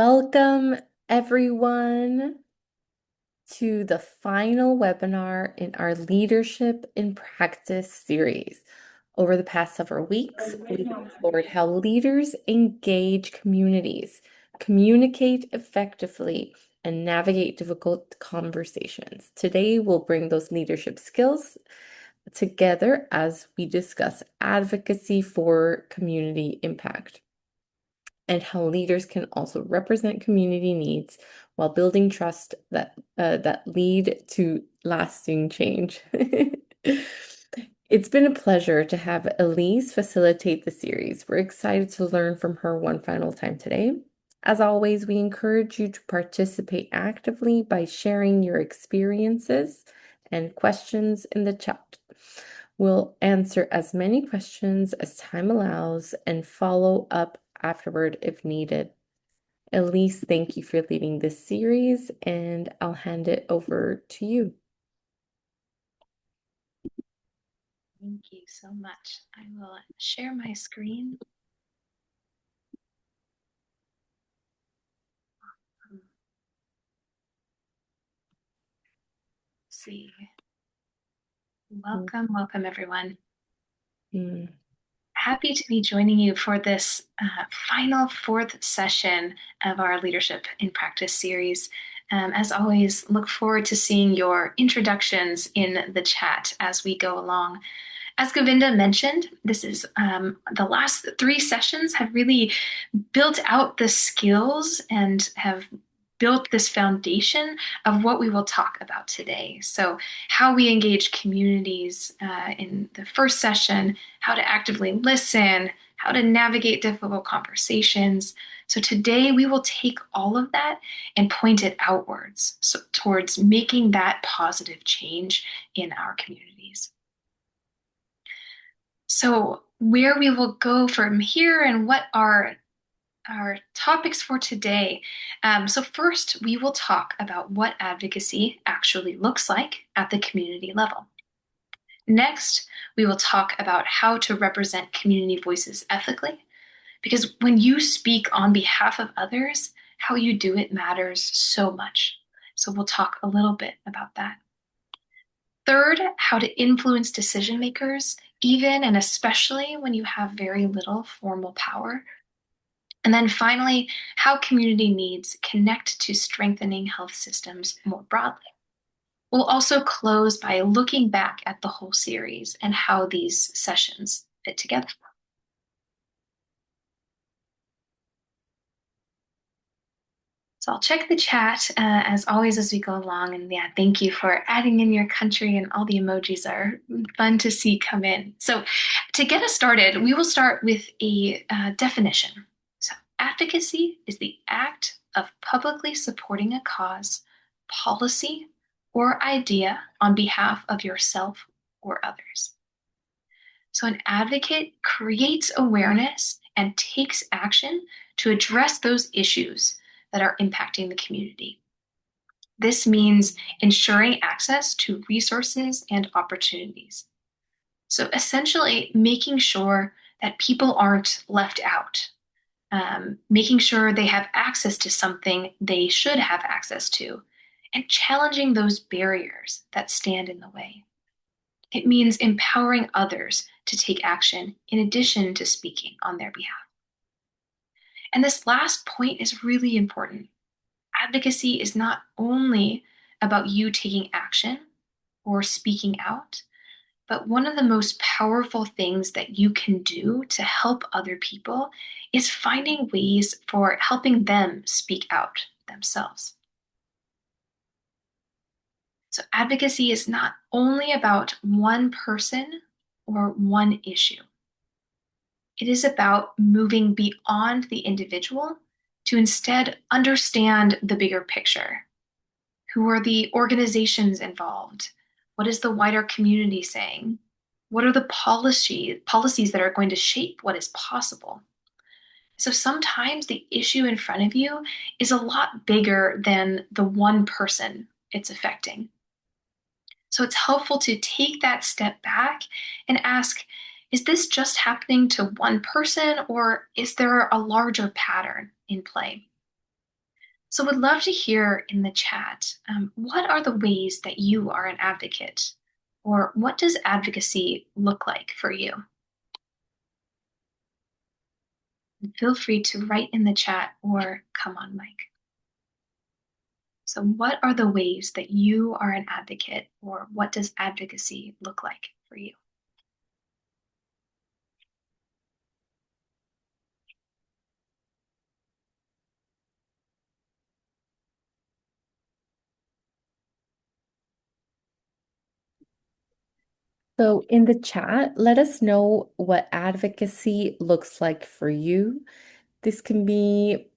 Welcome, everyone, to the final webinar in our Leadership in Practice series. Over the past several weeks, we've explored how leaders engage communities, communicate effectively, and navigate difficult conversations. Today, we'll bring those leadership skills together as we discuss advocacy for community impact, and how leaders can also represent community needs while building trust that lead to lasting change. It's been a pleasure to have Elise facilitate the series. We're excited to learn from her one final time today. As always, we encourage you to participate actively by sharing your experiences and questions in the chat. We'll answer as many questions as time allows and follow up afterward if needed. Elise, thank you for leading this series, and I'll hand it over to you. Thank you so much. I will share my screen. Let's see. Welcome everyone. Happy to be joining you for this final fourth session of our Leadership in Practice series. As always, look forward to seeing your introductions in the chat as we go along. As Govinda mentioned, this is the last three sessions have really built out the skills and have built this foundation of what we will talk about today. So how we engage communities in the first session, how to actively listen, how to navigate difficult conversations. So today we will take all of that and point it outwards, so towards making that positive change in our communities. So where we will go from here and what are our topics for today. So first, we will talk about what advocacy actually looks like at the community level. Next, we will talk about how to represent community voices ethically, because when you speak on behalf of others, how you do it matters so much. So we'll talk a little bit about that. Third, how to influence decision makers, even and especially when you have very little formal power. And then finally, how community needs connect to strengthening health systems more broadly. We'll also close by looking back at the whole series and how these sessions fit together. So I'll check the chat as always as we go along. And yeah, thank you for adding in your country, and all the emojis are fun to see come in. So to get us started, we will start with a definition. So advocacy is the act of publicly supporting a cause, policy, or idea on behalf of yourself or others. So an advocate creates awareness and takes action to address those issues that are impacting the community. This means ensuring access to resources and opportunities. So essentially making sure that people aren't left out, making sure they have access to something they should have access to, and challenging those barriers that stand in the way. It means empowering others to take action in addition to speaking on their behalf. And this last point is really important. Advocacy is not only about you taking action or speaking out, but one of the most powerful things that you can do to help other people is finding ways for helping them speak out themselves. So advocacy is not only about one person or one issue. It is about moving beyond the individual to instead understand the bigger picture. Who are the organizations involved? What is the wider community saying? What are the policies that are going to shape what is possible? So sometimes the issue in front of you is a lot bigger than the one person it's affecting. So it's helpful to take that step back and ask, is this just happening to one person, or is there a larger pattern in play? So would love to hear in the chat, what are the ways that you are an advocate? Or what does advocacy look like for you? And feel free to write in the chat or come on mic. So what are the ways that you are an advocate, or what does advocacy look like for you? So in the chat, let us know what advocacy looks like for you. This can be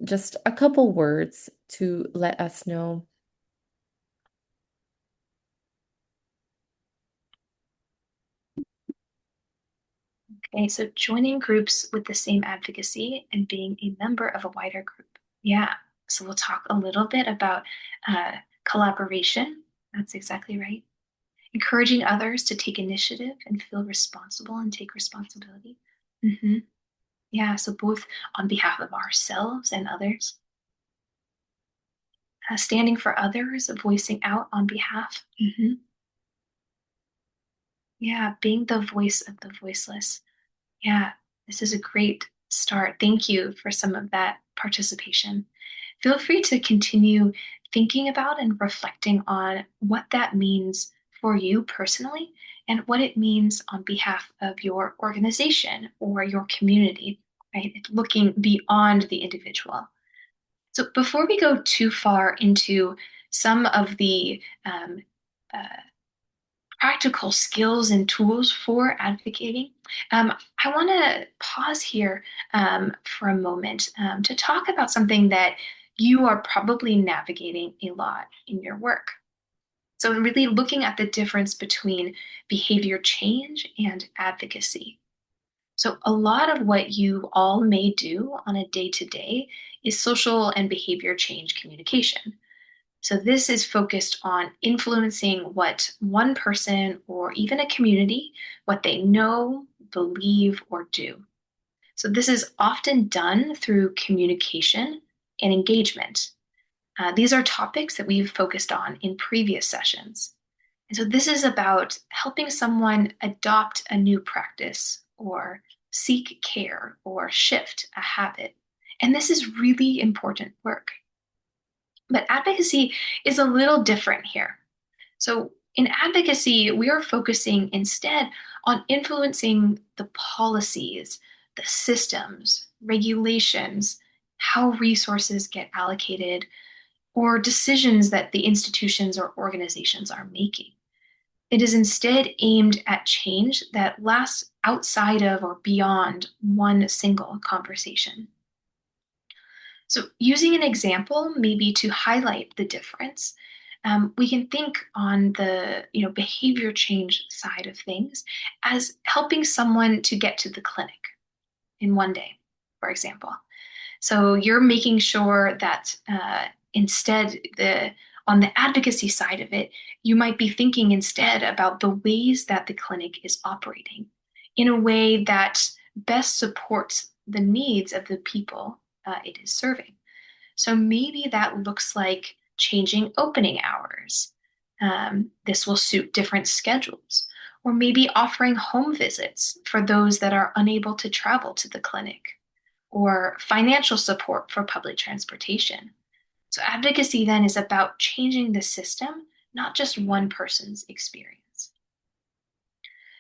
just a couple words to let us know. Okay, so joining groups with the same advocacy and being a member of a wider group. Yeah, so we'll talk a little bit about uh, collaboration. That's exactly right. Encouraging others to take initiative and feel responsible and take responsibility. hmm Yeah, so both on behalf of ourselves and others. Standing for others, voicing out on behalf. Yeah, being the voice of the voiceless. Yeah, this is a great start. Thank you for some of that participation. Feel free to continue thinking about and reflecting on what that means for you personally and what it means on behalf of your organization or your community, right? It's looking beyond the individual. So before we go too far into some of the uh, practical skills and tools for advocating, I want to pause here for a moment to talk about something that you are probably navigating a lot in your work. So, really looking at the difference between behavior change and advocacy. So, a lot of what you all may do on a day to day is social and behavior change communication. So, this is focused on influencing what one person or even a community, what they know, believe, or do. So, this is often done through communication and engagement. These are topics that we've focused on in previous sessions. And so, this is about helping someone adopt a new practice or seek care or shift a habit. And this is really important work. But advocacy is a little different here. So, in advocacy, we are focusing instead on influencing the policies, the systems, regulations, how resources get allocated, or decisions that the institutions or organizations are making. It is instead aimed at change that lasts outside of or beyond one single conversation. So, using an example, maybe to highlight the difference, we can think on the behavior change side of things as helping someone to get to the clinic in one day, for example. So you're making sure that instead the on the advocacy side of it, you might be thinking instead about the ways that the clinic is operating in a way that best supports the needs of the people it is serving. So maybe that looks like changing opening hours. This will suit different schedules. Or maybe offering home visits for those that are unable to travel to the clinic, or financial support for public transportation. So, advocacy then is about changing the system, not just one person's experience.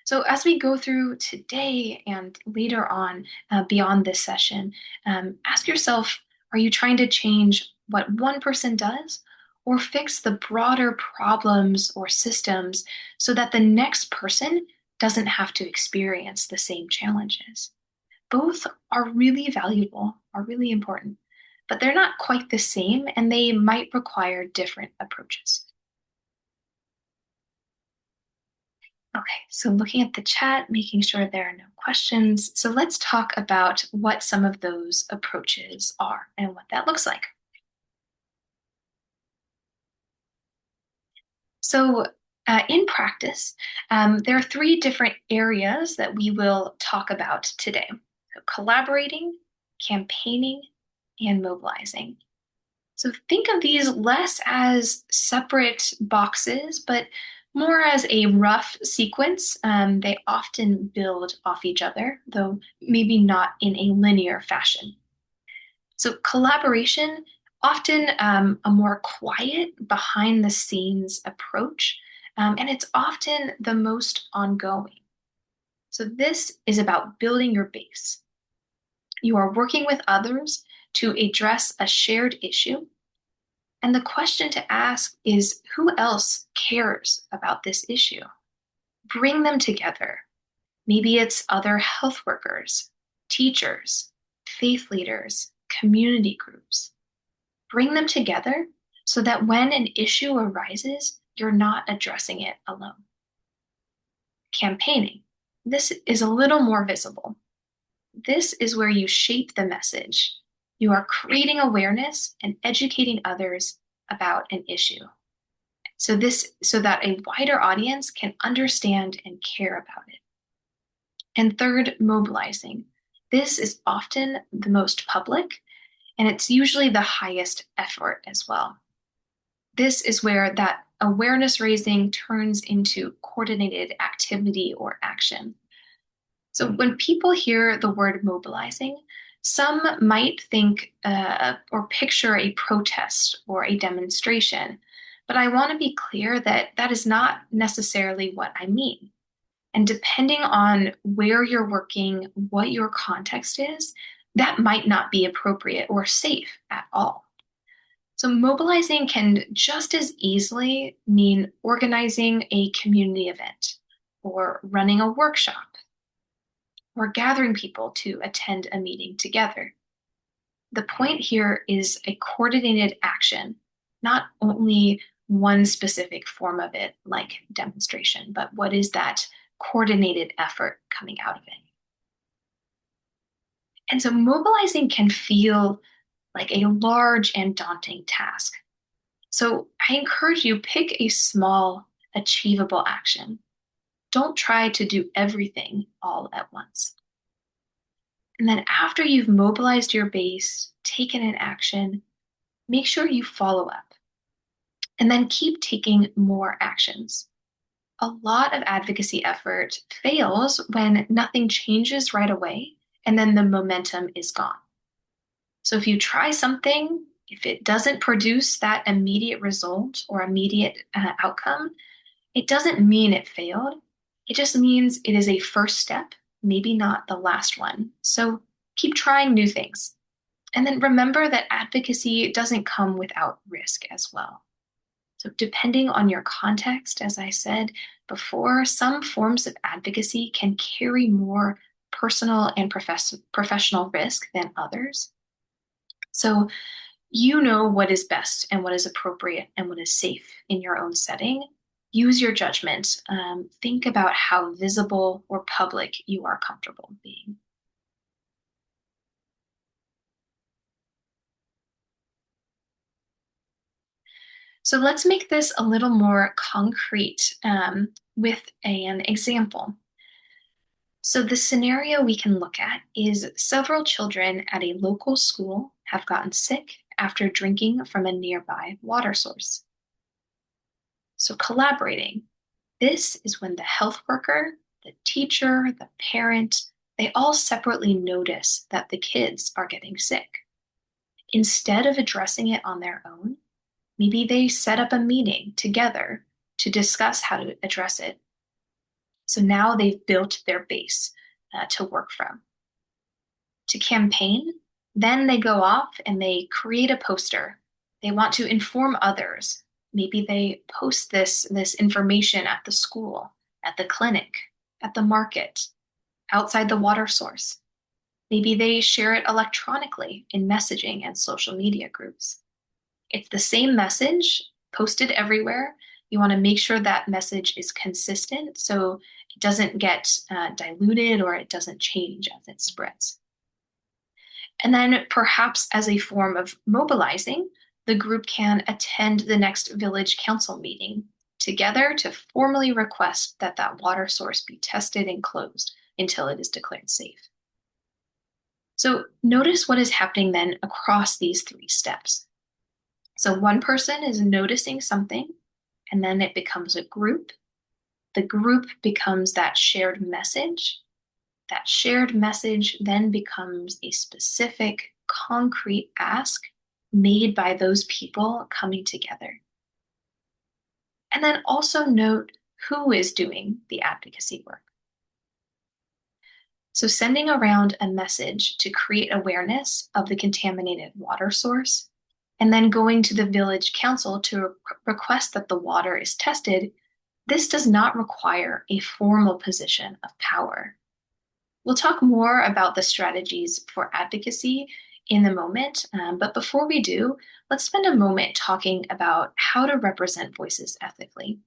So, as we go through today and later on beyond this session, ask yourself, are you trying to change what one person does or fix the broader problems or systems so that the next person doesn't have to experience the same challenges? Both are really valuable, are really important, but they're not quite the same and they might require different approaches. Okay, so looking at the chat, making sure there are no questions. So let's talk about what some of those approaches are and what that looks like. So, in practice, there are three different areas that we will talk about today: so collaborating, campaigning, and mobilizing. So think of these less as separate boxes, but more as a rough sequence. They often build off each other, though maybe not in a linear fashion. So collaboration, often a more quiet, behind the scenes approach, and it's often the most ongoing. So this is about building your base. You are working with others to address a shared issue. And the question to ask is, who else cares about this issue? Bring them together. Maybe it's other health workers, teachers, faith leaders, community groups. Bring them together so that when an issue arises, you're not addressing it alone. Campaigning. This is a little more visible. This is where you shape the message. You are creating awareness and educating others about an issue. So that a wider audience can understand and care about it. And third, mobilizing. This is often the most public, and it's usually the highest effort as well. This is where that awareness raising turns into coordinated activity or action. So when people hear the word mobilizing, some might think or picture a protest or a demonstration, but I want to be clear that that is not necessarily what I mean. And depending on where you're working, what your context is, that might not be appropriate or safe at all. So, mobilizing can just as easily mean organizing a community event, or running a workshop, or gathering people to attend a meeting together. The point here is a coordinated action, not only one specific form of it, like demonstration, but what is that coordinated effort coming out of it? And so mobilizing can feel like a large and daunting task. So I encourage you, pick a small, achievable action. Don't try to do everything all at once. And then after you've mobilized your base, taken an action, make sure you follow up and then keep taking more actions. A lot of advocacy effort fails when nothing changes right away and then the momentum is gone. So if you try something, if it doesn't produce that immediate result or immediate outcome, it doesn't mean it failed. It just means it is a first step, maybe not the last one. So keep trying new things. And then remember that advocacy doesn't come without risk as well. So, depending on your context, as I said before, some forms of advocacy can carry more personal and professional risk than others. So, you know what is best and what is appropriate and what is safe in your own setting. Use your judgment. Think about how visible or public you are comfortable being. So let's make this a little more concrete with an example. So the scenario we can look at is several children at a local school have gotten sick after drinking from a nearby water source. So collaborating. This is when the health worker, the teacher, the parent, they all separately notice that the kids are getting sick. Instead of addressing it on their own, maybe they set up a meeting together to discuss how to address it. So now they've built their base to work from. To campaign, then they go off and they create a poster. They want to inform others. Maybe they post this information at the school, at the clinic, at the market, outside the water source. Maybe they share it electronically in messaging and social media groups. It's the same message posted everywhere. You want to make sure that message is consistent so it doesn't get diluted or it doesn't change as it spreads. And then perhaps as a form of mobilizing, the group can attend the next village council meeting together to formally request that that water source be tested and closed until it is declared safe. So notice what is happening then across these three steps. So one person is noticing something, and then it becomes a group. The group becomes that shared message. That shared message then becomes a specific, concrete ask made by those people coming together. And then also note who is doing the advocacy work. So, sending around a message to create awareness of the contaminated water source, and then going to the village council to request that the water is tested, this does not require a formal position of power. We'll talk more about the strategies for advocacy in a moment, but before we do, let's spend a moment talking about how to represent voices ethically.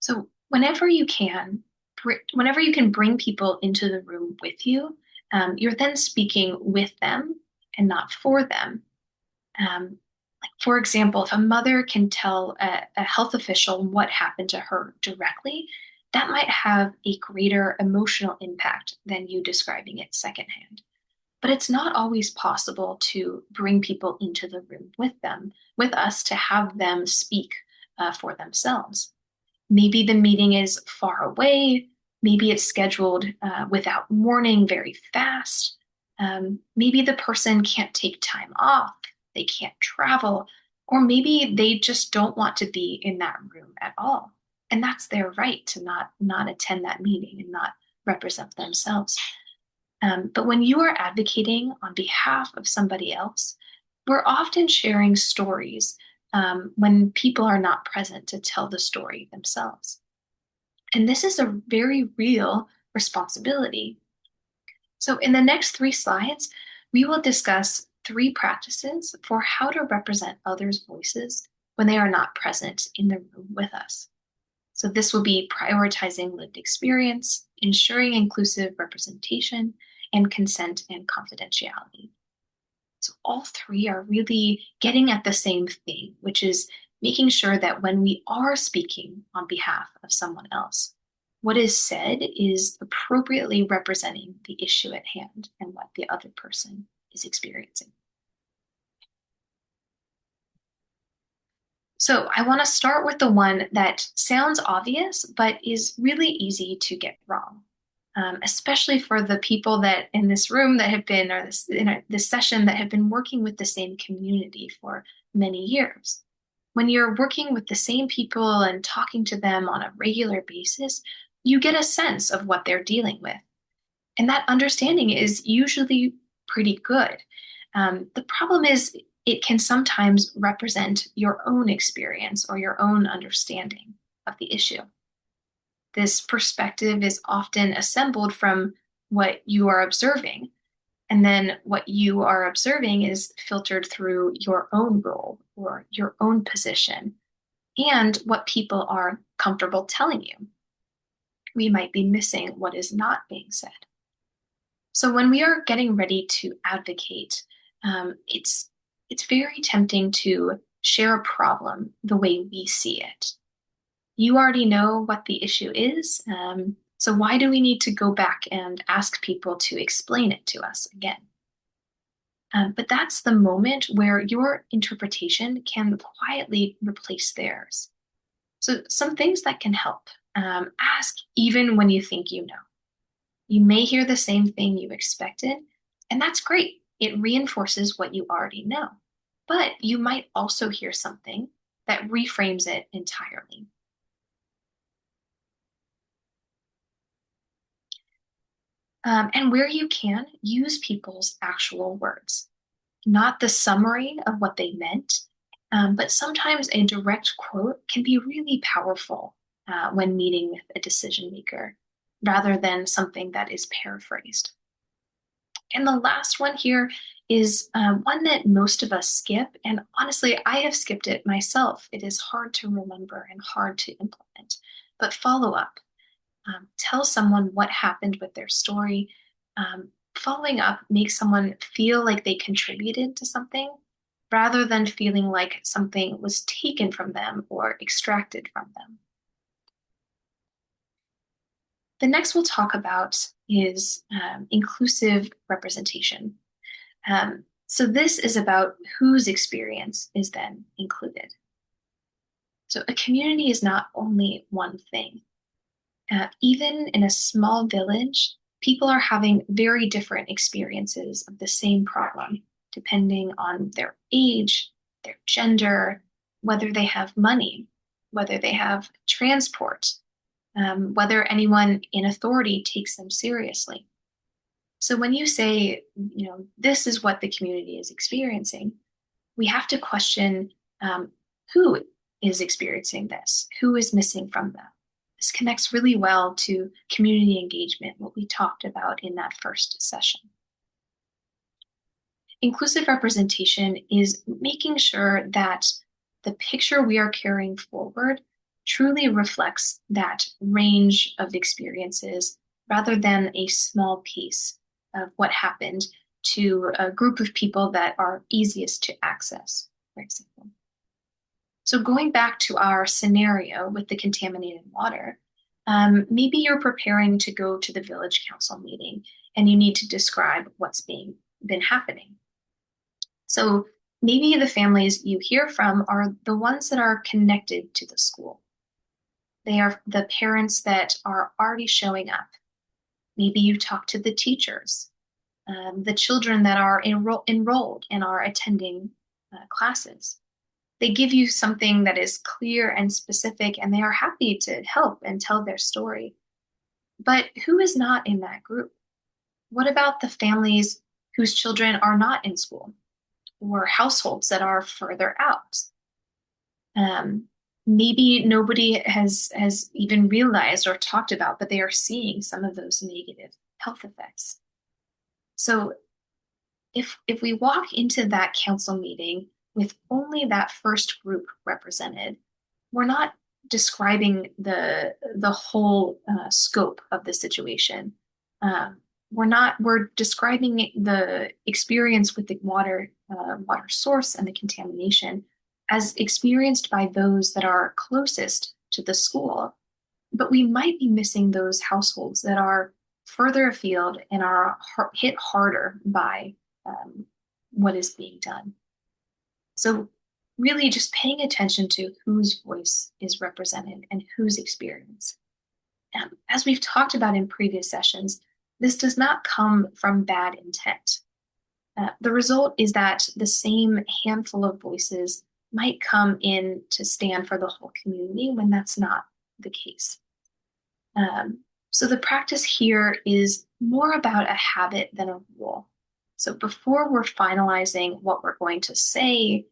So, whenever you can bring people into the room with you, you're then speaking with them and not for them. Like for example, if a mother can tell a health official what happened to her directly, that might have a greater emotional impact than you describing it secondhand. But it's not always possible to bring people into the room with us, to have them speak for themselves. Maybe the meeting is far away. Maybe it's scheduled without warning very fast. Maybe the person can't take time off. They can't travel. Or maybe they just don't want to be in that room at all. And that's their right to not attend that meeting and not represent themselves. But when you are advocating on behalf of somebody else, we're often sharing stories when people are not present to tell the story themselves. And this is a very real responsibility. So, in the next 3 slides, we will discuss 3 practices for how to represent others' voices when they are not present in the room with us. So, this will be prioritizing lived experience, ensuring inclusive representation, and consent and confidentiality. So all 3 are really getting at the same thing, which is making sure that when we are speaking on behalf of someone else, what is said is appropriately representing the issue at hand and what the other person is experiencing. So I want to start with the one that sounds obvious, but is really easy to get wrong. Especially for the people that in this room that have been, or this session that have been working with the same community for many years. When you're working with the same people and talking to them on a regular basis, you get a sense of what they're dealing with. And that understanding is usually pretty good. The problem is it can sometimes represent your own experience or your own understanding of the issue. This perspective is often assembled from what you are observing. And then what you are observing is filtered through your own role or your own position and what people are comfortable telling you. We might be missing what is not being said. So when we are getting ready to advocate, it's very tempting to share a problem the way we see it. You already know what the issue is, so why do we need to go back and ask people to explain it to us again? But that's the moment where your interpretation can quietly replace theirs. So, some things that can help, ask even when you think you know. You may hear the same thing you expected, and that's great. It reinforces what you already know. But you might also hear something that reframes it entirely. And where you can, use people's actual words, not the summary of what they meant, but sometimes a direct quote can be really powerful when meeting with a decision maker rather than something that is paraphrased. And the last one here is one that most of us skip. And honestly, I have skipped it myself. It is hard to remember and hard to implement. But follow up. Tell someone what happened with their story. Following up makes someone feel like they contributed to something rather than feeling like something was taken from them or extracted from them. The next we'll talk about is inclusive representation. So this is about whose experience is then included. So a community is not only one thing. Even in a small village, people are having very different experiences of the same problem, depending on their age, their gender, whether they have money, whether they have transport, whether anyone in authority takes them seriously. So when you say, this is what the community is experiencing, we have to question who is experiencing this, who is missing from them. This connects really well to community engagement, what we talked about in that first session. Inclusive representation is making sure that the picture we are carrying forward truly reflects that range of experiences rather than a small piece of what happened to a group of people that are easiest to access, for example. So going back to our scenario with the contaminated water, maybe you're preparing to go to the village council meeting and you need to describe what's been happening. So maybe the families you hear from are the ones that are connected to the school. They are the parents that are already showing up. Maybe you talk to the teachers, the children that are enrolled and are attending classes. They give you something that is clear and specific, and they are happy to help and tell their story. But who is not in that group? What about the families whose children are not in school or households that are further out? Maybe nobody has even realized or talked about, but they are seeing some of those negative health effects. So if we walk into that council meeting with only that first group represented, we're not describing the whole scope of the situation. We're describing the experience with the water source and the contamination as experienced by those that are closest to the school, but we might be missing those households that are further afield and are hit harder by what is being done. So really just paying attention to whose voice is represented and whose experience. As we've talked about in previous sessions, this does not come from bad intent. The result is that the same handful of voices might come in to stand for the whole community when that's not the case. So the practice here is more about a habit than a rule. So before we're finalizing what we're going to say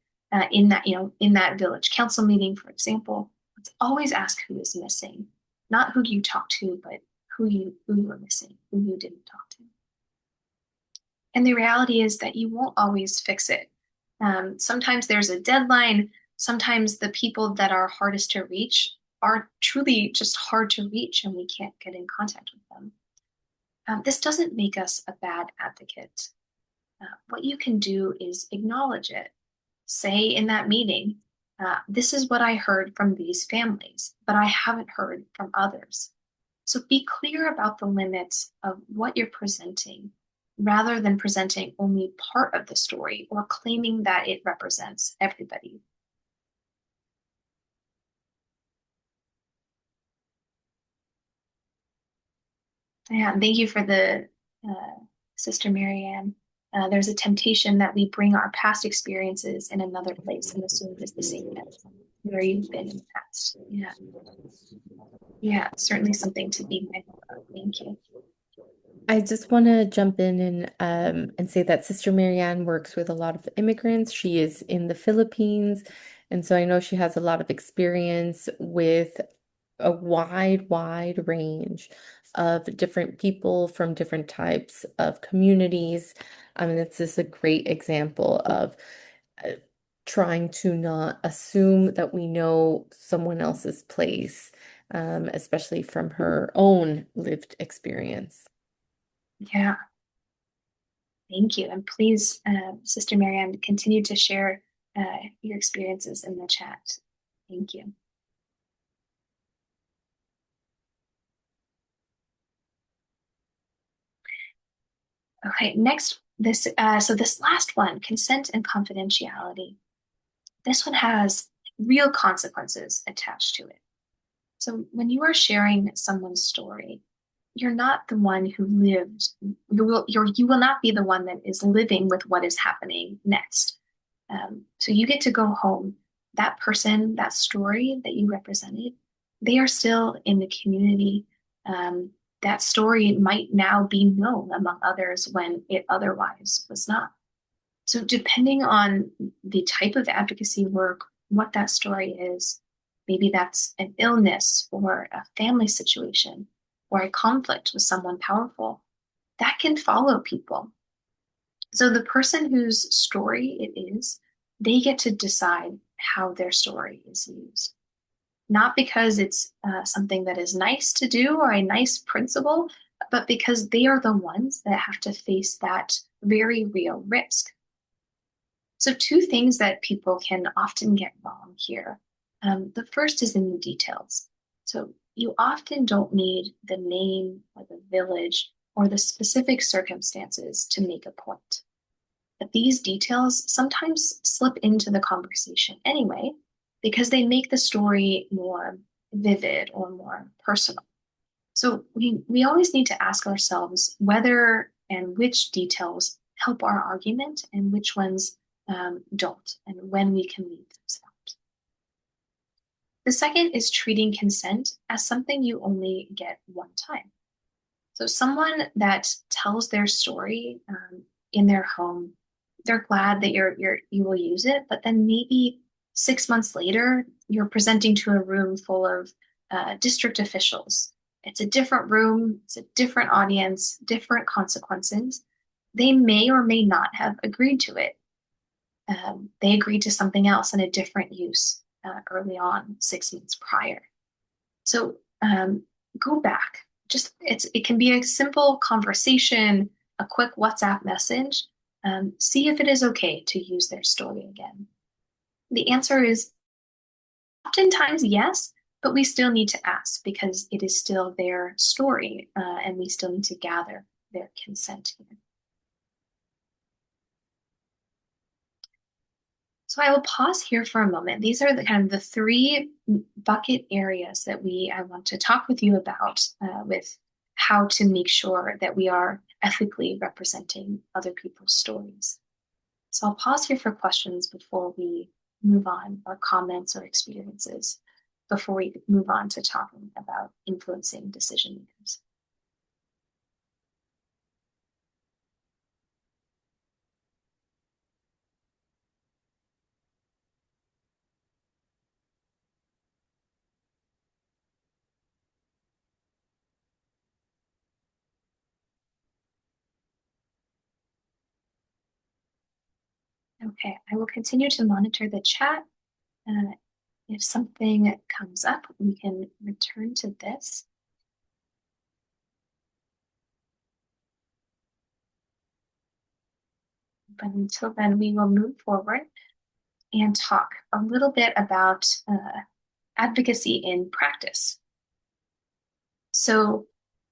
in that village council meeting, for example, let's always ask who is missing, not who you talked to, but who you were missing, who you didn't talk to. And the reality is that you won't always fix it. Sometimes there's a deadline. Sometimes the people that are hardest to reach are truly just hard to reach and we can't get in contact with them. This doesn't make us a bad advocate. What you can do is acknowledge it. Say in that meeting, this is what I heard from these families, but I haven't heard from others. So be clear about the limits of what you're presenting rather than presenting only part of the story or claiming that it represents everybody. Yeah, thank you for the Sister Marianne. There's a temptation that we bring our past experiences in another place and assume it is the same as where you've been in the past. Yeah. Yeah, certainly something to be mindful of. Thank you. I just want to jump in and say that Sister Marianne works with a lot of immigrants. She is in the Philippines, and so I know she has a lot of experience with a wide range of different people from different types of communities. I mean, it's just a great example of uh, trying to not assume that we know someone else's place, especially from her own lived experience. Yeah, thank you. And please, Sister Marianne, continue to share your experiences in the chat. Thank you. Okay, next, this last one, consent and confidentiality. This one has real consequences attached to it. So when you are sharing someone's story, you're not the one who lived, you will not be the one that is living with what is happening next. So you get to go home. That person, that story that you represented, they are still in the community. That story might now be known among others when it otherwise was not. So, depending on the type of advocacy work, what that story is, maybe that's an illness or a family situation or a conflict with someone powerful, that can follow people. So, the person whose story it is, they get to decide how their story is used. Not because it's something that is nice to do or a nice principle, but because they are the ones that have to face that very real risk. So, two things that people can often get wrong here. The first is in the details. So, you often don't need the name or the village or the specific circumstances to make a point. But these details sometimes slip into the conversation anyway, because they make the story more vivid or more personal. So we always need to ask ourselves whether and which details help our argument and which ones don't, and when we can leave those out. The second is treating consent as something you only get one time. So someone that tells their story in their home, they're glad that you will use it, but then maybe 6 months later, you're presenting to a room full of district officials. It's a different room, it's a different audience, different consequences. They may or may not have agreed to it. They agreed to something else in a different use early on, 6 months prior. So go back. It can be a simple conversation, a quick WhatsApp message. See if it is okay to use their story again. The answer is oftentimes yes, but we still need to ask because it is still their story, and we still need to gather their consent here. So I will pause here for a moment. These are the kind of the three bucket areas that I want to talk with you about with how to make sure that we are ethically representing other people's stories. So I'll pause here for questions before we move on, or comments or experiences before we move on to talking about influencing decision makers. Okay, I will continue to monitor the chat. Uh, if something comes up, we can return to this. But until then, we will move forward and talk a little bit about advocacy in practice. So,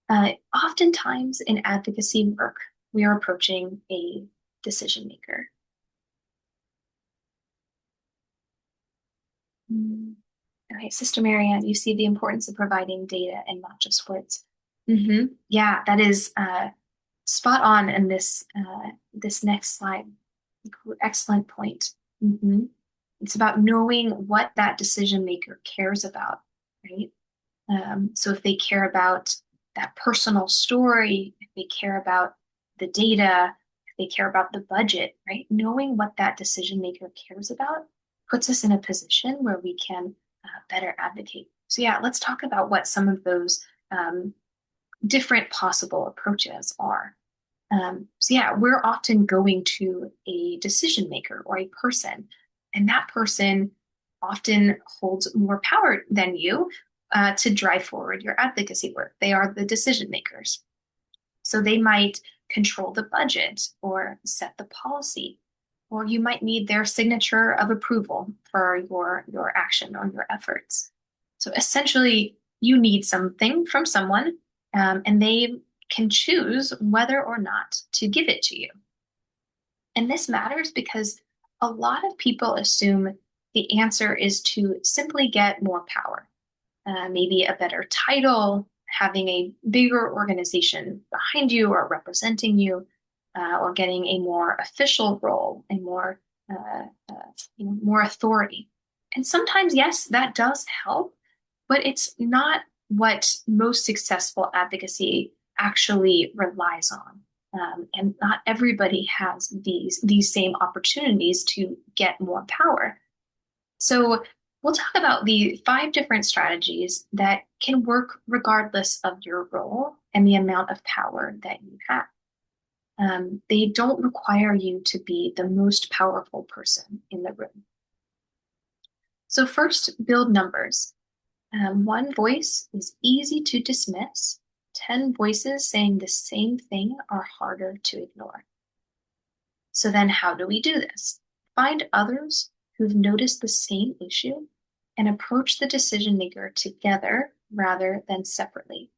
oftentimes in advocacy work, we are approaching a decision maker. Okay, Sister Marianne, you see the importance of providing data and not just words. Yeah, that is spot on in this next slide. Excellent point. It's about knowing what that decision maker cares about, right? So if they care about that personal story, if they care about the data, if they care about the budget, right? Knowing what that decision maker cares about puts us in a position where we can better advocate. So yeah, let's talk about what some of those different possible approaches are. So yeah, we're often going to a decision maker or a person, and that person often holds more power than you to drive forward your advocacy work. They are the decision makers. So they might control the budget or set the policy, or you might need their signature of approval for your action or your efforts. So essentially, you need something from someone, and they can choose whether or not to give it to you. And this matters because a lot of people assume the answer is to simply get more power, maybe a better title, having a bigger organization behind you or representing you, or getting a more official role, a more more authority. And sometimes, yes, that does help, but it's not what most successful advocacy actually relies on. And not everybody has these same opportunities to get more power. So we'll talk about the 5 different strategies that can work regardless of your role and the amount of power that you have. They don't require you to be the most powerful person in the room. So first, build numbers. One voice is easy to dismiss. 10 voices saying the same thing are harder to ignore. So then how do we do this? Find others who've noticed the same issue and approach the decision maker together rather than separately.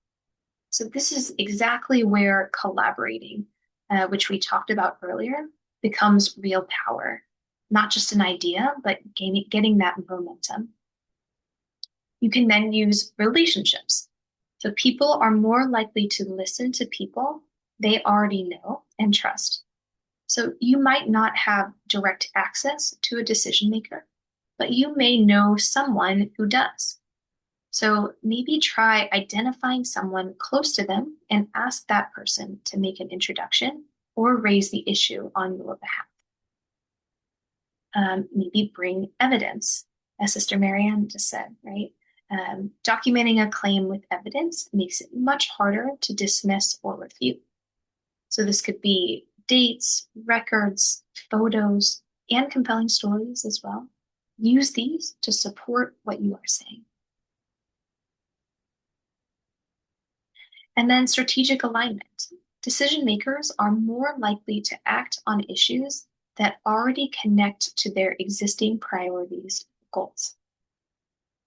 So this is exactly where collaborating, which we talked about earlier, becomes real power. Not just an idea, but getting that momentum. You can then use relationships. So people are more likely to listen to people they already know and trust. So you might not have direct access to a decision maker, but you may know someone who does. So maybe try identifying someone close to them and ask that person to make an introduction or raise the issue on your behalf. Maybe bring evidence, as Sister Marianne just said, right? Documenting a claim with evidence makes it much harder to dismiss or refute. So this could be dates, records, photos, and compelling stories as well. Use these to support what you are saying. And then strategic alignment. Decision makers are more likely to act on issues that already connect to their existing priorities, goals.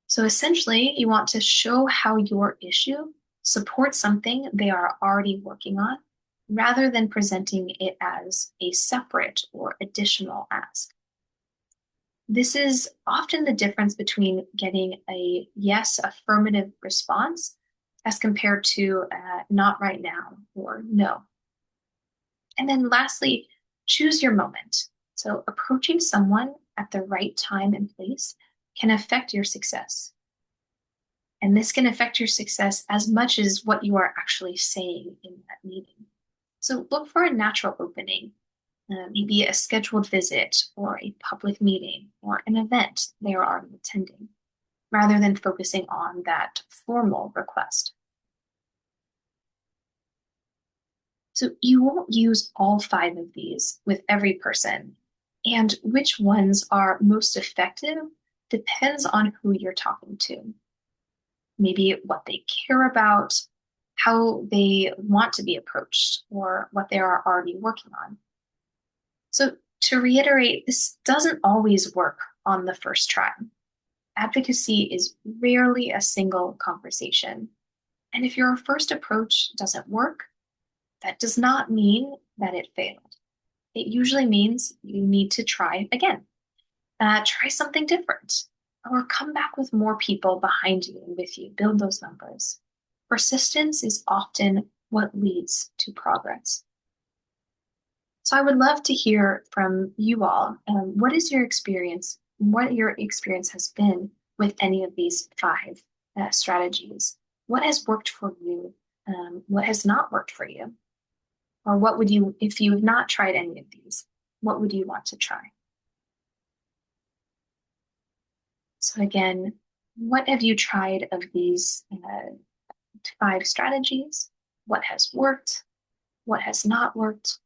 So essentially, you want to show how your issue supports something they are already working on, rather than presenting it as a separate or additional ask. This is often the difference between getting a yes affirmative response as compared to not right now or no. And then lastly, choose your moment. So approaching someone at the right time and place can affect your success. And this can affect your success as much as what you are actually saying in that meeting. So look for a natural opening, maybe a scheduled visit or a public meeting or an event they are already attending, rather than focusing on that formal request. So you won't use all 5 of these with every person, and which ones are most effective depends on who you're talking to. Maybe what they care about, how they want to be approached, or what they are already working on. So to reiterate, this doesn't always work on the first try. Advocacy is rarely a single conversation. And if your first approach doesn't work, that does not mean that it failed. It usually means you need to try again. Try something different, or come back with more people behind you and with you. Build those numbers. Persistence is often what leads to progress. So I would love to hear from you all. What is your experience? What your experience has been with any of these 5 strategies? What has worked for you? What has not worked for you? Or what would you, if you have not tried any of these, what would you want to try? So again, what have you tried of these 5 strategies? What has worked? What has not worked?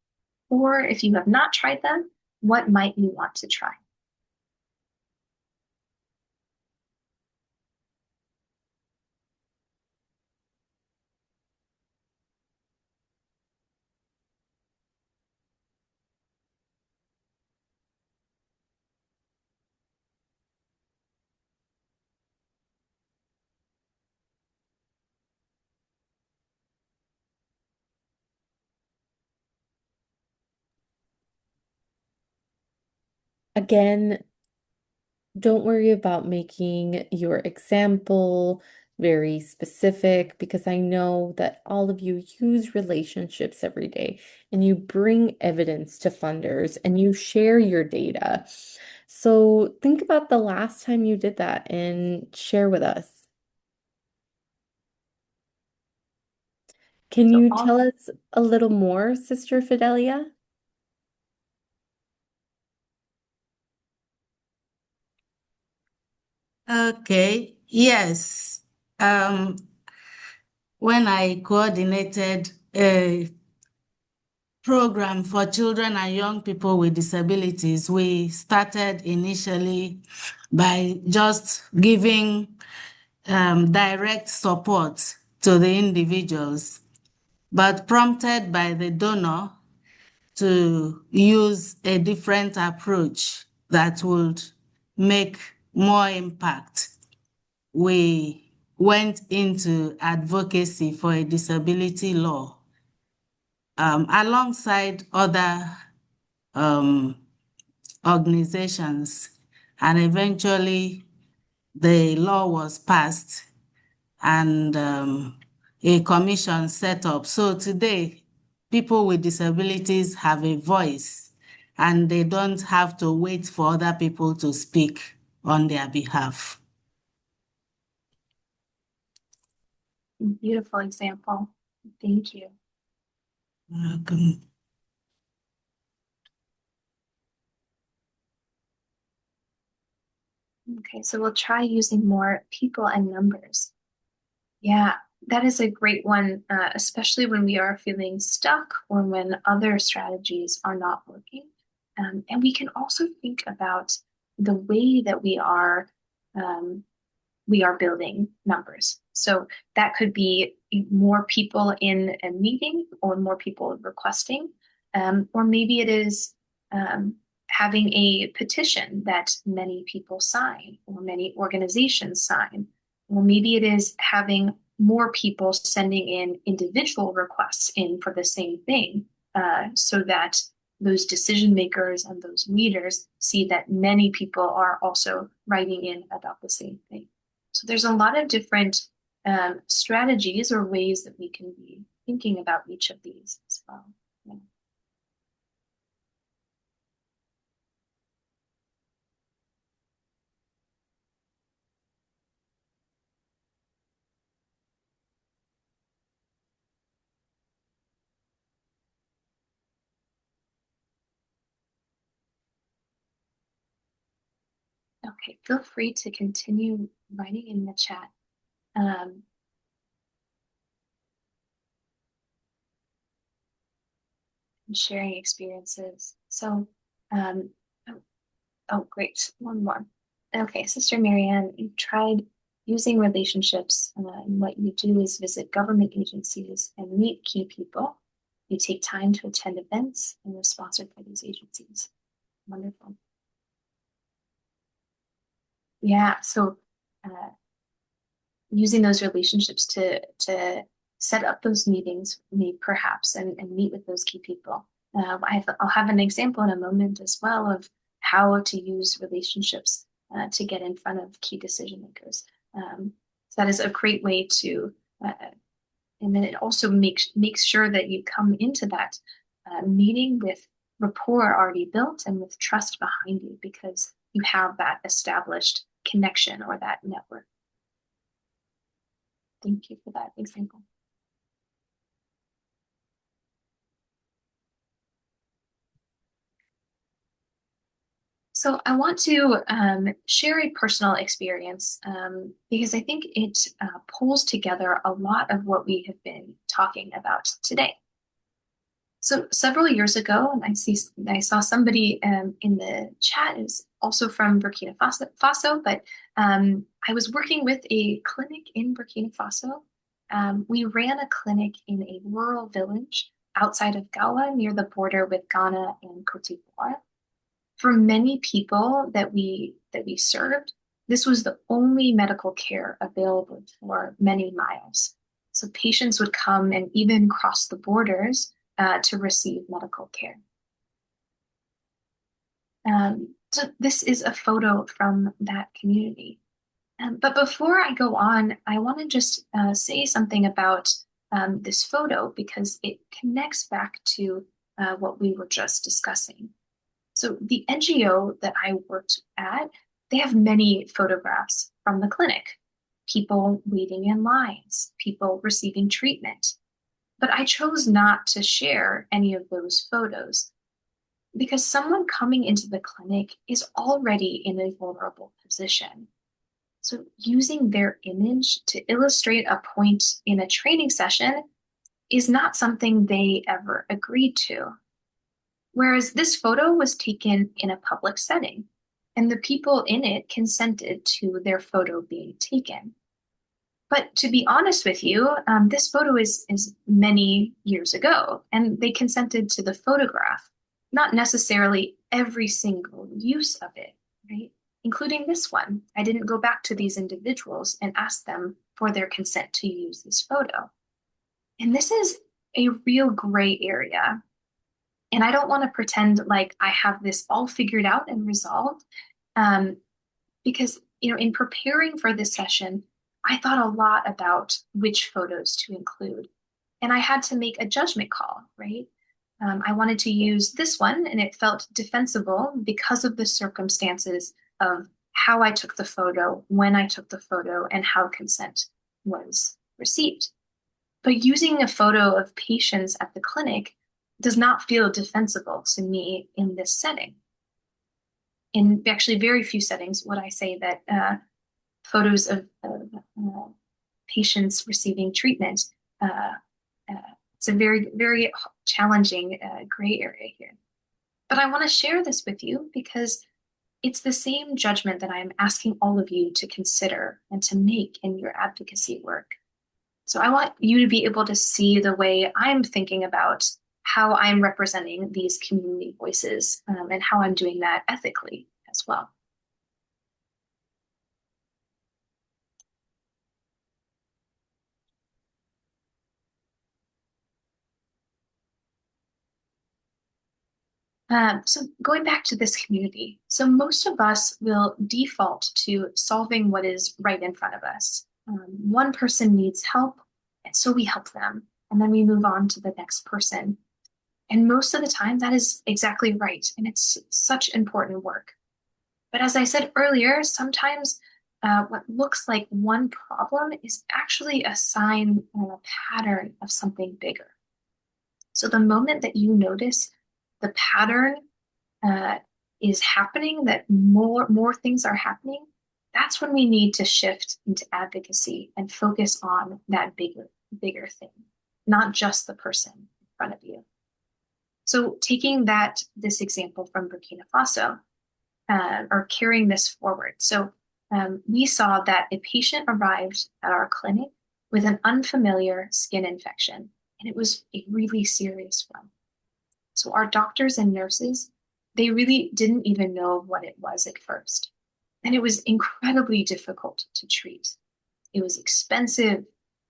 Or if you have not tried them, what might you want to try? Again, don't worry about making your example very specific because I know that all of you use relationships every day and you bring evidence to funders and you share your data. So think about the last time you did that and share with us. Can So you all tell us a little more, Sister Fidelia? Okay, yes. Um, when I coordinated a program for children and young people with disabilities, we started initially by just giving direct support to the individuals, but prompted by the donor to use a different approach that would make more impact. We went into advocacy for a disability law alongside other um, organizations, and eventually the law was passed and a commission set up. So today, people with disabilities have a voice and they don't have to wait for other people to speak on their behalf. beautiful example. Thank you. Welcome. Okay, so we'll try using more people and numbers. Yeah, that is a great one, especially when we are feeling stuck or when other strategies are not working. And we can also think about the way that um, we are building numbers. So that could be more people in a meeting or more people requesting, or maybe it is um, having a petition that many people sign or many organizations sign, or maybe it is having more people sending in individual requests in for the same thing, so that those decision makers and those leaders see that many people are also writing in about the same thing. So there's a lot of different strategies or ways that we can be thinking about each of these as well. Yeah. Okay, feel free to continue writing in the chat um, and sharing experiences. So, um, oh, oh, great, one more. Okay, Sister Marianne, you've tried using relationships, and what you do is visit government agencies and meet key people. You take time to attend events and are sponsored by these agencies. Wonderful. Yeah, so uh, using those relationships to set up those meetings, me perhaps, and meet with those key people. I'll have an example in a moment as well of how to use relationships to get in front of key decision makers. So that is a great way to, and then it also makes sure that you come into that meeting with rapport already built and with trust behind you because you have that established connection or that network. Thank you for that example. So I want to share a personal experience because I think it pulls together a lot of what we have been talking about today. So several years ago, and I saw somebody in the chat is also from Burkina Faso, but I was working with a clinic in Burkina Faso. We ran a clinic in a rural village outside of Gawa near the border with Ghana and Cote d'Ivoire. For many people that we served, this was the only medical care available for many miles. So patients would come and even cross the borders to receive medical care. So this is a photo from that community. But before I go on, I want to just say something about this photo because it connects back to what we were just discussing. So the NGO that I worked at, they have many photographs from the clinic, people waiting in lines, people receiving treatment. But I chose not to share any of those photos because someone coming into the clinic is already in a vulnerable position. So using their image to illustrate a point in a training session is not something they ever agreed to. Whereas this photo was taken in a public setting, and the people in it consented to their photo being taken. But to be honest with you, this photo is many years ago, and they consented to the photograph, not necessarily every single use of it, right? Including this one. I didn't go back to these individuals and ask them for their consent to use this photo. And this is a real gray area. And I don't want to pretend like I have this all figured out and resolved, um, because, in preparing for this session, I thought a lot about which photos to include. And I had to make a judgment call, right? I wanted to use this one, and it felt defensible because of the circumstances of how I took the photo, when I took the photo, and how consent was received. But using a photo of patients at the clinic does not feel defensible to me in this setting. In actually very few settings would I say that photos of patients receiving treatment, uh, uh, it's a very, very challenging gray area here. But I want to share this with you because it's the same judgment that I'm asking all of you to consider and to make in your advocacy work. So I want you to be able to see the way I'm thinking about how I'm representing these community voices, and how I'm doing that ethically as well. So going back to this community, so most of us will default to solving what is right in front of us. One person needs help, and so we help them, and then we move on to the next person. And most of the time, that is exactly right, and it's such important work. But as I said earlier, sometimes what looks like one problem is actually a sign or a pattern of something bigger. So the moment that you notice the pattern uh, is happening, that more things are happening, that's when we need to shift into advocacy and focus on that bigger thing, not just the person in front of you. So taking this example from Burkina Faso, or carrying this forward. So we saw that a patient arrived at our clinic with an unfamiliar skin infection, and it was a really serious one. So our doctors and nurses, they really didn't even know what it was at first. And it was incredibly difficult to treat. It was expensive,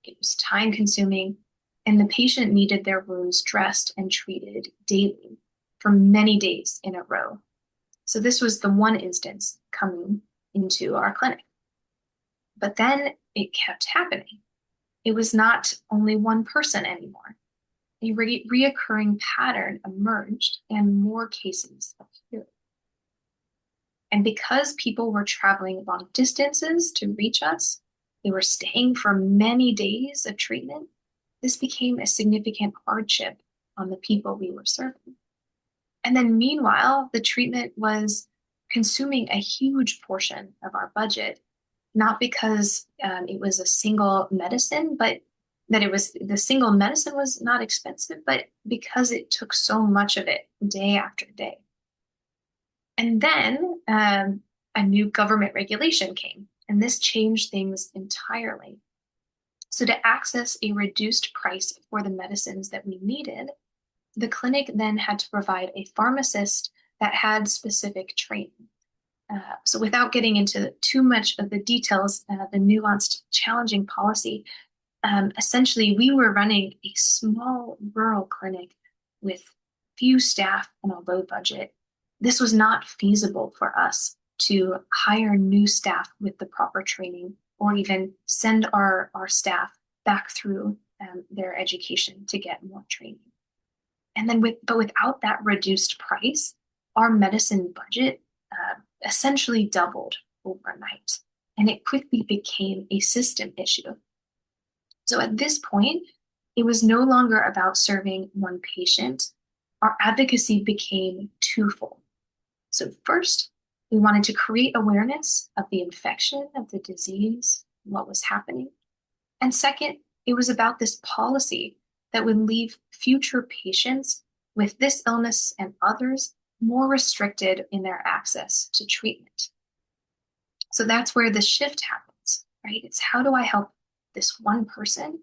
it was time consuming, and the patient needed their wounds dressed and treated daily for many days in a row. So this was the one instance coming into our clinic. But then it kept happening. It was not only one person anymore. A reoccurring pattern emerged and more cases appeared. And because people were traveling long distances to reach us, they were staying for many days of treatment, this became a significant hardship on the people we were serving. And then meanwhile, the treatment was consuming a huge portion of our budget, not because it was a single medicine, but that the single medicine was not expensive, but because it took so much of it day after day. And then a new government regulation came, and this changed things entirely. So to access a reduced price for the medicines that we needed, the clinic then had to provide a pharmacist that had specific training. So without getting into too much of the details, the nuanced, challenging policy, essentially we were running a small rural clinic with few staff and a low budget this was not feasible for us to hire new staff with the proper training or even send our staff back through their education to get more training. And then but without that reduced price, our medicine budget essentially doubled overnight, and it quickly became a system issue. So at this point, it was no longer about serving one patient. Our advocacy became twofold. So first, we wanted to create awareness of the infection, of the disease, what was happening. And second, it was about this policy that would leave future patients with this illness and others more restricted in their access to treatment. So that's where the shift happens, right? It's how do I help this one person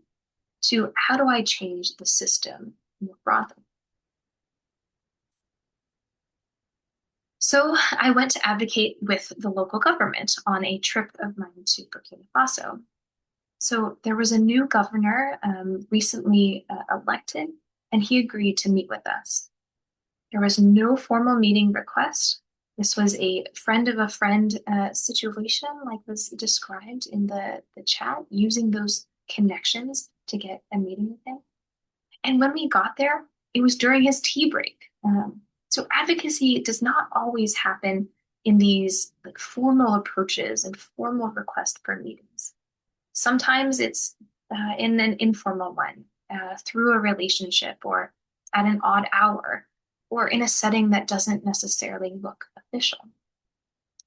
to how do I change the system more broadly? So I went to advocate with the local government on a trip of mine to Burkina Faso. So there was a new governor recently elected, and he agreed to meet with us. There was no formal meeting request. This was a friend of a friend situation, like was described in the chat, using those connections to get a meeting with him. And when we got there, it was during his tea break. So advocacy does not always happen in these like formal approaches and formal requests for meetings. Sometimes it's in an informal one, through a relationship or at an odd hour, or in a setting that doesn't necessarily look official.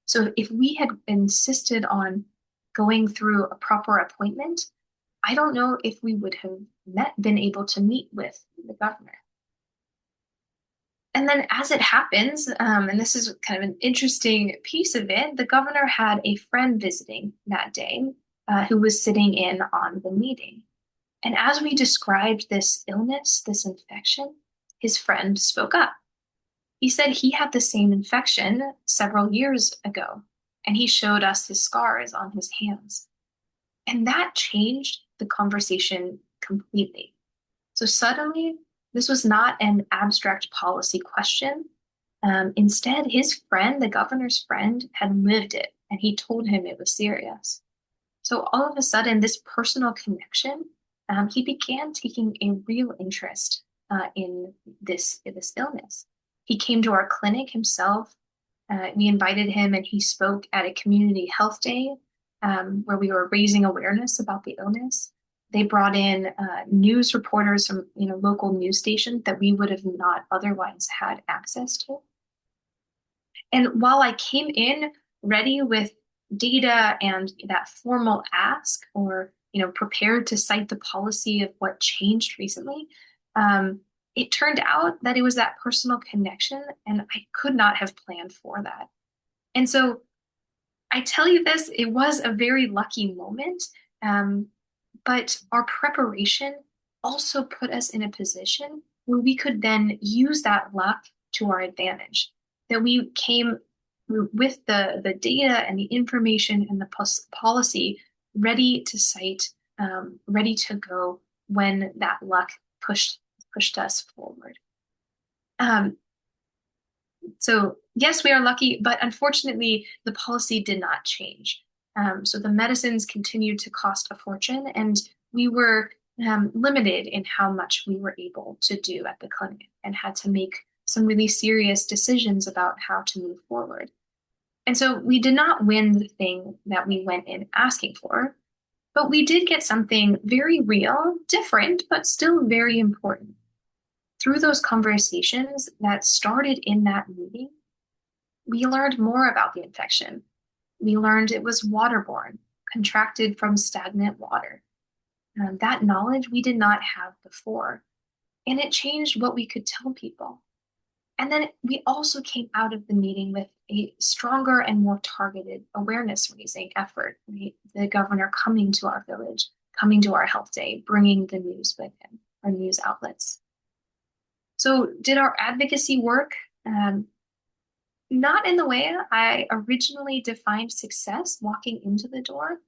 So if we had insisted on going through a proper appointment, I don't know if we would have been able to meet with the governor. And then as it happens, and this is kind of an interesting piece of it, the governor had a friend visiting that day who was sitting in on the meeting. And as we described this illness, this infection, his friend spoke up. He said he had the same infection several years ago, and he showed us his scars on his hands. And that changed the conversation completely. So suddenly, this was not an abstract policy question. Instead, his friend, the governor's friend, had lived it, and he told him it was serious. So all of a sudden, this personal connection, he began taking a real interest in this illness. He came to our clinic himself. We invited him, and he spoke at a community health day where we were raising awareness about the illness. They brought in news reporters from local news stations that we would have not otherwise had access to. And while I came in ready with data and that formal ask or prepared to cite the policy of what changed recently, it turned out that it was that personal connection, and I could not have planned for that. And so I tell you this, it was a very lucky moment, but our preparation also put us in a position where we could then use that luck to our advantage, that we came with the data and the information and the policy ready to cite, ready to go when that luck pushed us forward. So yes, we are lucky, but unfortunately, the policy did not change. So the medicines continued to cost a fortune, and we were limited in how much we were able to do at the clinic and had to make some really serious decisions about how to move forward. And so we did not win the thing that we went in asking for, but we did get something very real, different, but still very important. Through those conversations that started in that meeting, we learned more about the infection. We learned it was waterborne, contracted from stagnant water. That knowledge we did not have before, and it changed what we could tell people. And then we also came out of the meeting with a stronger and more targeted awareness raising effort. The governor coming to our village, coming to our health day, bringing the news with him, our news outlets. So did our advocacy work? Not in the way I originally defined success walking into the door,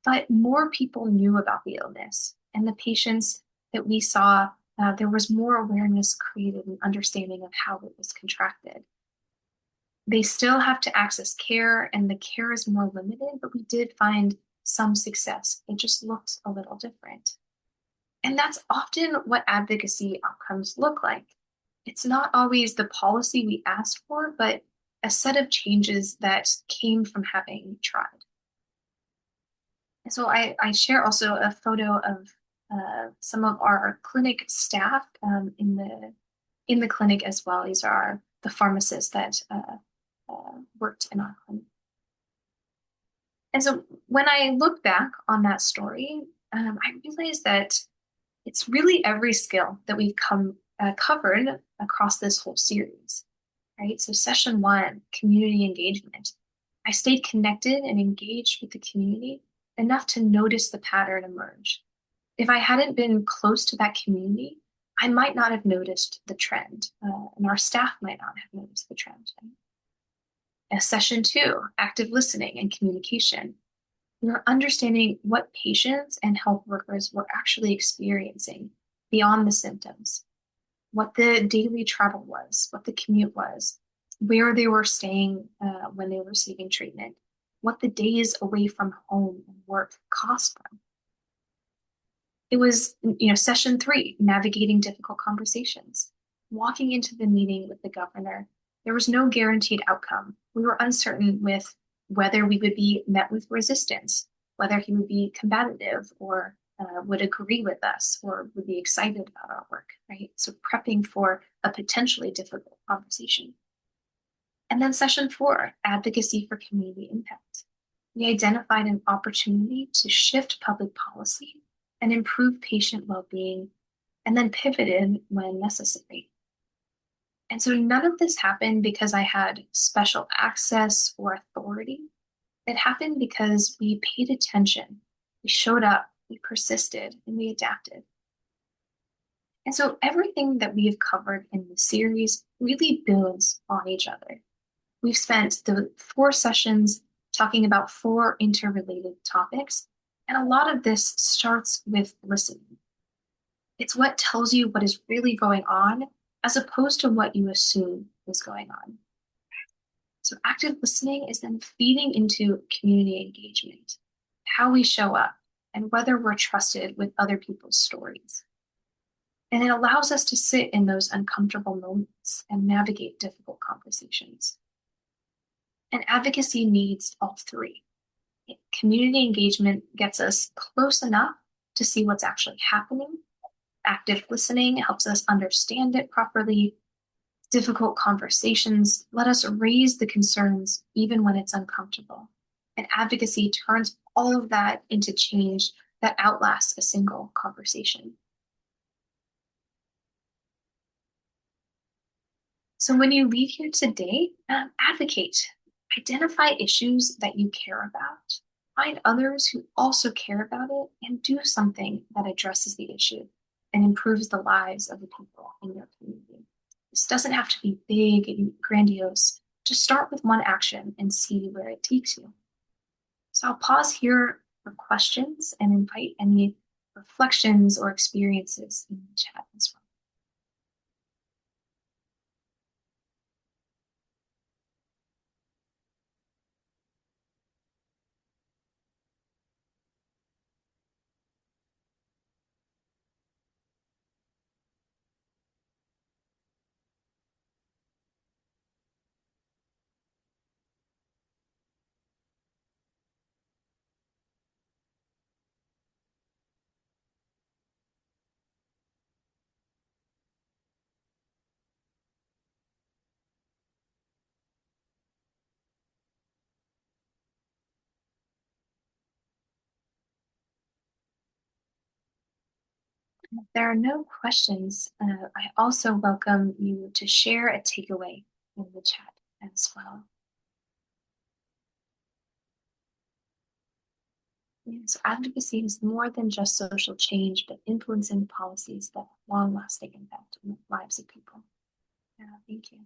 but more people knew about the illness, and the patients that we saw, there was more awareness created and understanding of how it was contracted. They still have to access care, and the care is more limited, but we did find some success. It just looked a little different. And that's often what advocacy outcomes look like. It's not always the policy we asked for, but a set of changes that came from having tried. And so I share also a photo of some of our clinic staff in the clinic as well. These are the pharmacists that worked in our clinic. And so when I look back on that story, I realized that it's really every skill that we've covered across this whole series, right? So session one, community engagement. I stayed connected and engaged with the community enough to notice the pattern emerge. If I hadn't been close to that community, I might not have noticed the trend, and our staff might not have noticed the trend. Session two, active listening and communication. We were understanding what patients and health workers were actually experiencing beyond the symptoms, what the daily travel was, what the commute was, where they were staying when they were receiving treatment, what the days away from home and work cost them. It was, session three, navigating difficult conversations. Walking into the meeting with the governor, there was no guaranteed outcome. We were uncertain with whether we would be met with resistance, whether he would be combative or would agree with us or would be excited about our work, right? So prepping for a potentially difficult conversation. And then session four, advocacy for community impact. We identified an opportunity to shift public policy and improve patient well-being, and then pivoted when necessary. And so none of this happened because I had special access or authority. It happened because we paid attention, we showed up, we persisted, and we adapted. And so everything that we have covered in the series really builds on each other. We've spent the 4 sessions talking about 4 interrelated topics, and a lot of this starts with listening. It's what tells you what is really going on, as opposed to what you assume is going on. So active listening is then feeding into community engagement, how we show up, and whether we're trusted with other people's stories. And it allows us to sit in those uncomfortable moments and navigate difficult conversations. And advocacy needs all 3. Community engagement gets us close enough to see what's actually happening. Active listening helps us understand it properly. Difficult conversations let us raise the concerns even when it's uncomfortable. And advocacy turns all of that into change that outlasts a single conversation. So when you leave here today, advocate. Identify issues that you care about. Find others who also care about it and do something that addresses the issue and improves the lives of the people in your community. This doesn't have to be big and grandiose. Just start with one action and see where it takes you. So I'll pause here for questions and invite any reflections or experiences in the chat as well. If there are no questions, I also welcome you to share a takeaway in the chat as well. So advocacy is more than just social change, but influencing policies that have long-lasting impact on the lives of people. Thank you.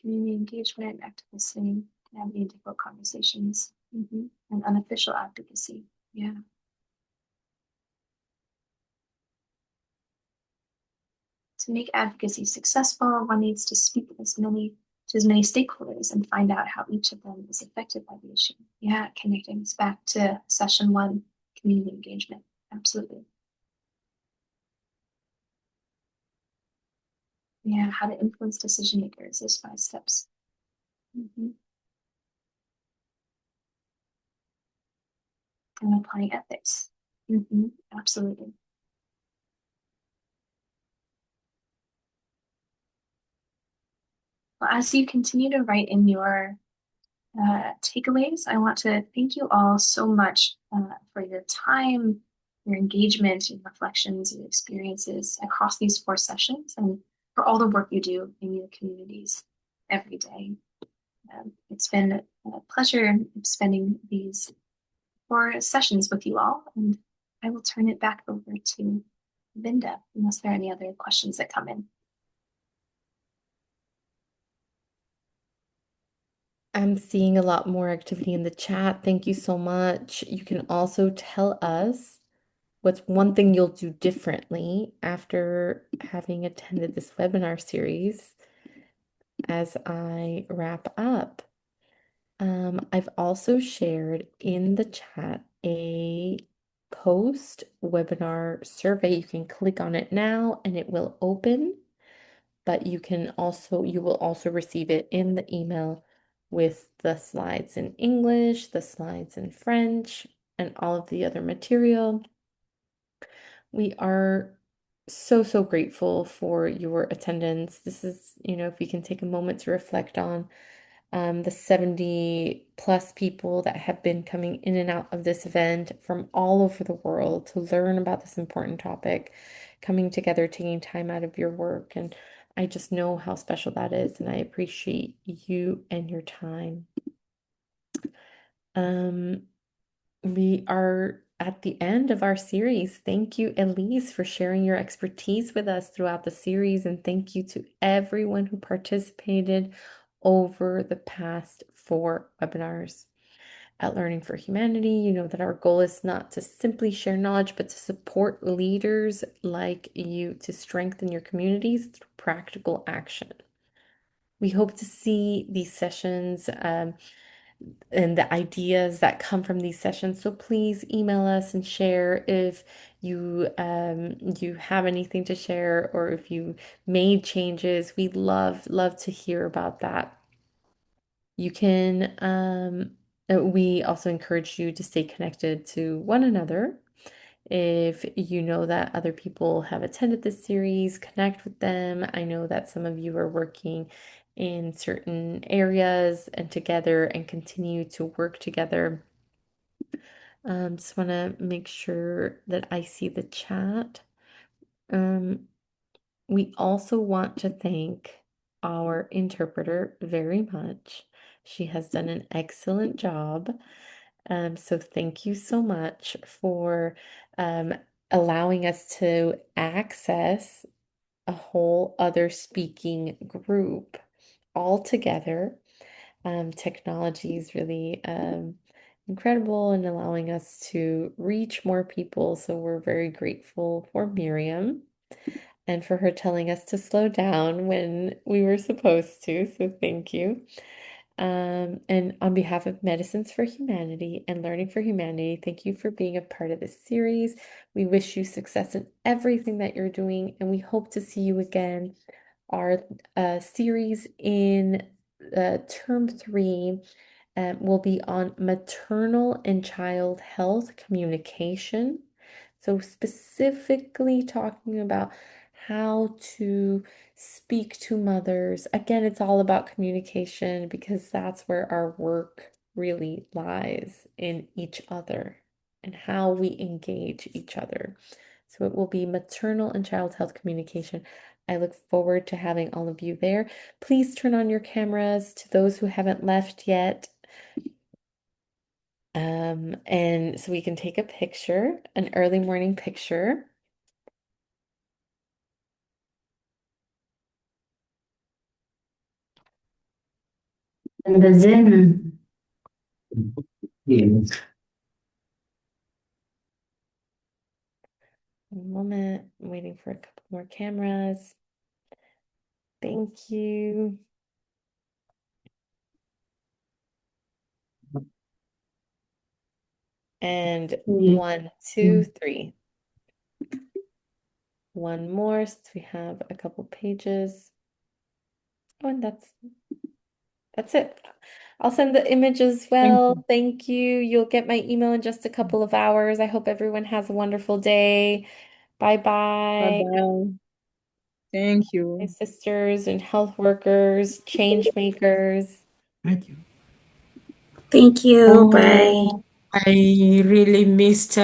Community engagement, active listening. navigating difficult conversations, and unofficial advocacy. Yeah. To make advocacy successful, one needs to speak to as many stakeholders and find out how each of them is affected by the issue. Yeah, connecting us back to session one, community engagement. Absolutely. Yeah, how to influence decision makers. There's 5 steps. hmm And applying ethics. Absolutely. Well, as you continue to write in your takeaways, I want to thank you all so much for your time, your engagement, your reflections, your experiences across these 4 sessions, and for all the work you do in your communities every day. It's been a pleasure spending these 4 sessions with you all, and I will turn it back over to Vinda, unless there are any other questions that come in. I'm seeing a lot more activity in the chat. Thank you so much. You can also tell us what's one thing you'll do differently after having attended this webinar series as I wrap up. I've also shared in the chat a post-webinar survey. You can click on it now and it will open, but you will also receive it in the email with the slides in English, the slides in French, and all of the other material. We are so grateful for your attendance. This is, if we can take a moment to reflect on the 70 plus people that have been coming in and out of this event from all over the world to learn about this important topic, coming together, taking time out of your work. And I just know how special that is, and I appreciate you and your time. Um, we are at the end of our series. Thank you, Elise, for sharing your expertise with us throughout the series. And thank you to everyone who participated over the past 4 webinars. At Learning for Humanity, you know that our goal is not to simply share knowledge, but to support leaders like you to strengthen your communities through practical action. We hope to see these sessions and the ideas that come from these sessions. So please email us and share if you have anything to share or if you made changes. We'd love to hear about that. You can we also encourage you to stay connected to one another. If you know that other people have attended this series, connect with them. I know that some of you are working in certain areas and together and continue to work together. Just want to make sure that I see the chat. We also want to thank our interpreter very much. She has done an excellent job. So thank you so much for allowing us to access a whole other speaking group all together. Technology is really incredible in allowing us to reach more people. So we're very grateful for Miriam and for her telling us to slow down when we were supposed to. So thank you. And on behalf of Medicines for Humanity and Learning for Humanity, thank you for being a part of this series. We wish you success in everything that you're doing, and we hope to see you again. Our series in term 3 will be on maternal and child health communication. So, specifically talking about how to speak to mothers. Again, it's all about communication because that's where our work really lies in each other and how we engage each other. So, it will be maternal and child health communication. I look forward to having all of you there. Please turn on your cameras to those who haven't left yet. And so we can take a picture, an early morning picture. And the Zen One moment, I'm waiting for a couple more cameras. Thank you. And 1, 2, 3. One more, since we have a couple pages. Oh, and that's it. I'll send the image as well. Thank you. You'll get my email in just a couple of hours. I hope everyone has a wonderful day. Bye-bye. Bye-bye. Thank My you. sisters and health workers, change makers. Thank you. Thank you. Bye. Oh, I really missed